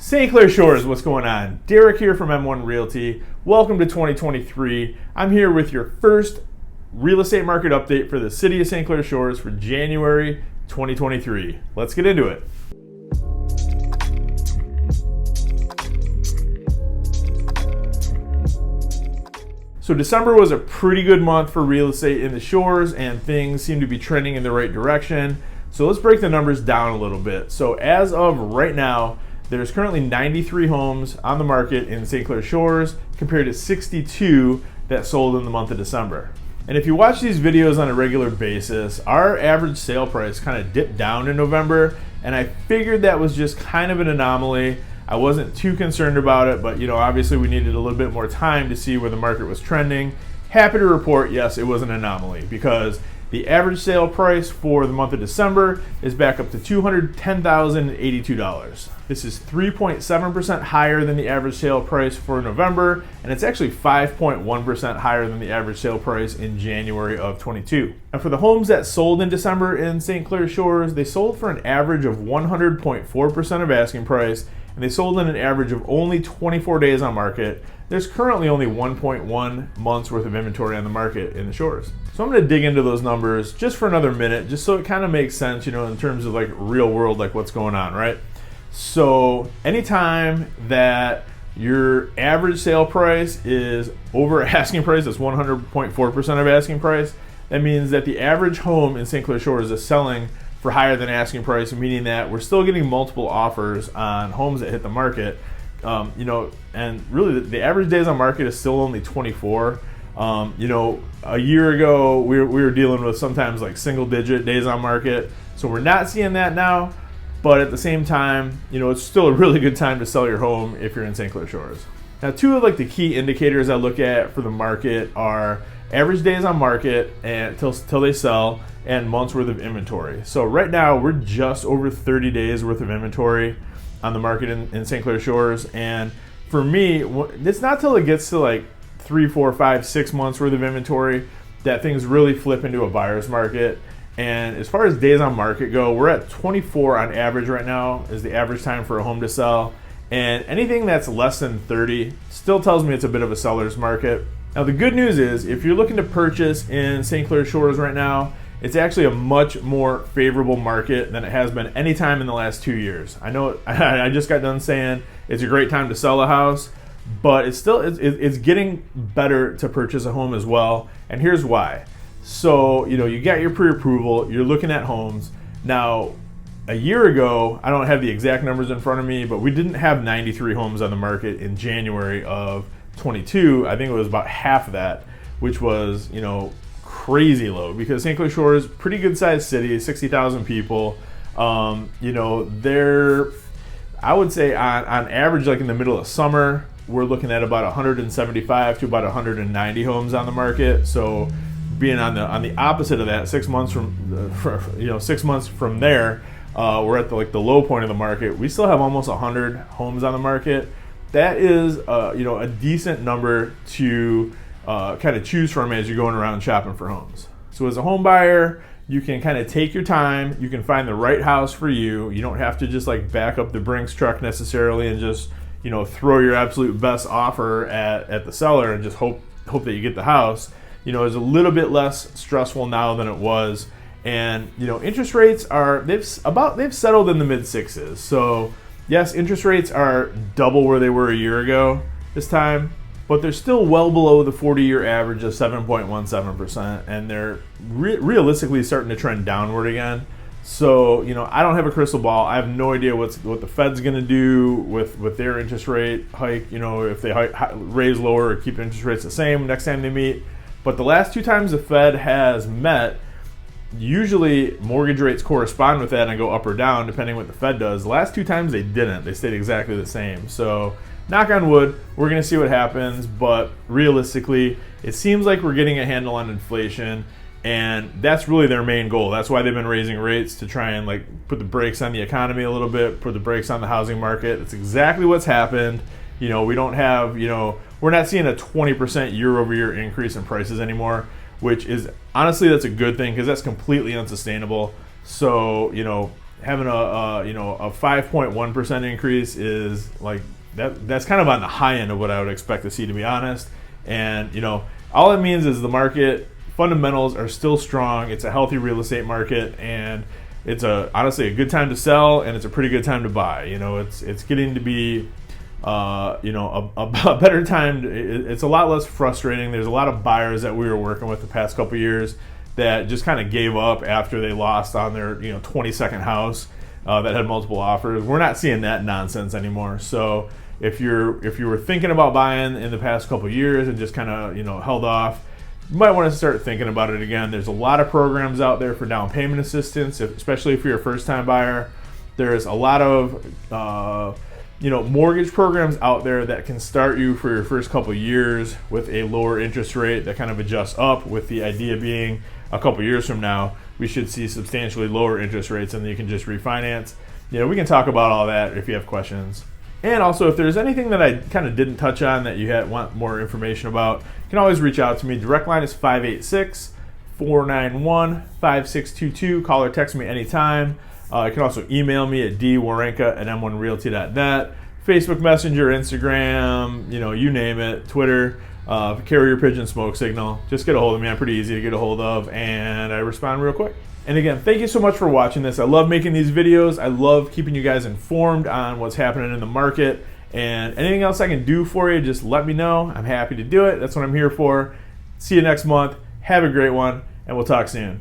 St Clair Shores, what's going on? Derek here from M1 Realty. Welcome to 2023. I'm here with your first real estate market update for the city of St Clair Shores for January 2023. Let's get into it. So December was a pretty good month for real estate in the Shores, and things seem to be trending in the right direction. So let's break the numbers down a little bit. So as of right now, there's currently 93 homes on the market in St. Clair Shores compared to 62 that sold in the month of December. And if you watch these videos on a regular basis, our average sale price kind of dipped down in November, and I figured that was just kind of an anomaly. I wasn't too concerned about it, but obviously we needed a little bit more time to see where the market was trending. Happy to report, yes, it was an anomaly because the average sale price for the month of December is back up to $210,082. This is 3.7% higher than the average sale price for November, and it's actually 5.1% higher than the average sale price in January of 22. And for the homes that sold in December in St. Clair Shores, they sold for an average of 100.4% of asking price, and they sold in an average of only 24 days on market. There's currently only 1.1 months worth of inventory on the market in the Shores. So I'm going to dig into those numbers just for another minute, just so it kind of makes sense, in terms of like real world, like what's going on, right? So anytime that your average sale price is over asking price, that's 100.4% of asking price, that means that the average home in St. Clair Shores is selling for higher than asking price, meaning that we're still getting multiple offers on homes that hit the market. And really the average days on market is still only 24. A year ago we were dealing with sometimes like single digit days on market. So we're not seeing that now, but at the same time, it's still a really good time to sell your home if you're in St. Clair Shores. Now, two of the key indicators I look at for the market are average days on market and till they sell, and months worth of inventory. So right now we're just over 30 days worth of inventory on the market in St. Clair Shores. And for me, it's not till it gets to like 3, 4, 5, 6 months worth of inventory that things really flip into a buyer's market. And as far as days on market go, we're at 24 on average right now is the average time for a home to sell. And anything that's less than 30 still tells me it's a bit of a seller's market. Now the good news is if you're looking to purchase in St. Clair Shores right now, it's actually a much more favorable market than it has been any time in the last 2 years. I know I just got done saying it's a great time to sell a house, but it's getting better to purchase a home as well. And here's why. So, you got your pre-approval, you're looking at homes. Now, a year ago, I don't have the exact numbers in front of me, but we didn't have 93 homes on the market in January of 22. I think it was about half of that, which was, crazy low because St. Clair Shores, pretty good sized city, 60,000 people. I would say on average, like in the middle of summer, we're looking at about 175 to about 190 homes on the market. So being on the opposite of that, 6 months from there, we're at the low point of the market. We still have almost 100 homes on the market. That is a decent number to kind of choose from as you're going around shopping for homes. So as a home buyer, you can kind of take your time. You can find the right house for you. You don't have to just like back up the Brinks truck necessarily and just throw your absolute best offer at the seller and just hope that you get the house. It's a little bit less stressful now than it was. And interest rates they've settled in the mid 6s. So yes, interest rates are double where they were a year ago this time, but they're still well below the 40-year average of 7.17%, and they're realistically starting to trend downward again. So I don't have a crystal ball. I have no idea what the Fed's going to do with their interest rate hike. If they raise lower or keep interest rates the same next time they meet. But the last 2 times the Fed has met, usually mortgage rates correspond with that and go up or down depending what the Fed does. The last 2 times they didn't. They stayed exactly the same. So knock on wood, we're going to see what happens. But realistically, it seems like we're getting a handle on inflation, and that's really their main goal. That's why they've been raising rates, to try and put the brakes on the economy a little bit, put the brakes on the housing market. It's exactly what's happened. We don't have, we're not seeing a 20% year-over-year increase in prices anymore, which is honestly, that's a good thing because that's completely unsustainable. So, having a 5.1% increase is like that's kind of on the high end of what I would expect to see, to be honest. And all it means is the market fundamentals are still strong. It's a healthy real estate market, and it's honestly a good time to sell, and it's a pretty good time to buy. It's getting to be a better time. It's a lot less frustrating. There's a lot of buyers that we were working with the past couple years that just kind of gave up after they lost on their 22nd house that had multiple offers. We're not seeing that nonsense anymore. So if you were thinking about buying in the past couple years and just kind of held off, you might want to start thinking about it again. There's a lot of programs out there for down payment assistance, especially if you're a first-time buyer. There's a lot of mortgage programs out there that can start you for your first couple years with a lower interest rate that kind of adjusts up, with the idea being a couple years from now we should see substantially lower interest rates and you can just refinance. We can talk about all that if you have questions. And also, if there's anything that I kind of didn't touch on that you want more information about, you can always reach out to me. Direct line is 586-491-5622. Call or text me anytime. You can also email me at dwarenka@m1realty.net. Facebook Messenger, Instagram, you name it, Twitter, carrier pigeon smoke signal. Just get a hold of me. I'm pretty easy to get a hold of, and I respond real quick. And again, thank you so much for watching this. I love making these videos. I love keeping you guys informed on what's happening in the market. And anything else I can do for you, just let me know. I'm happy to do it. That's what I'm here for. See you next month. Have a great one, and we'll talk soon.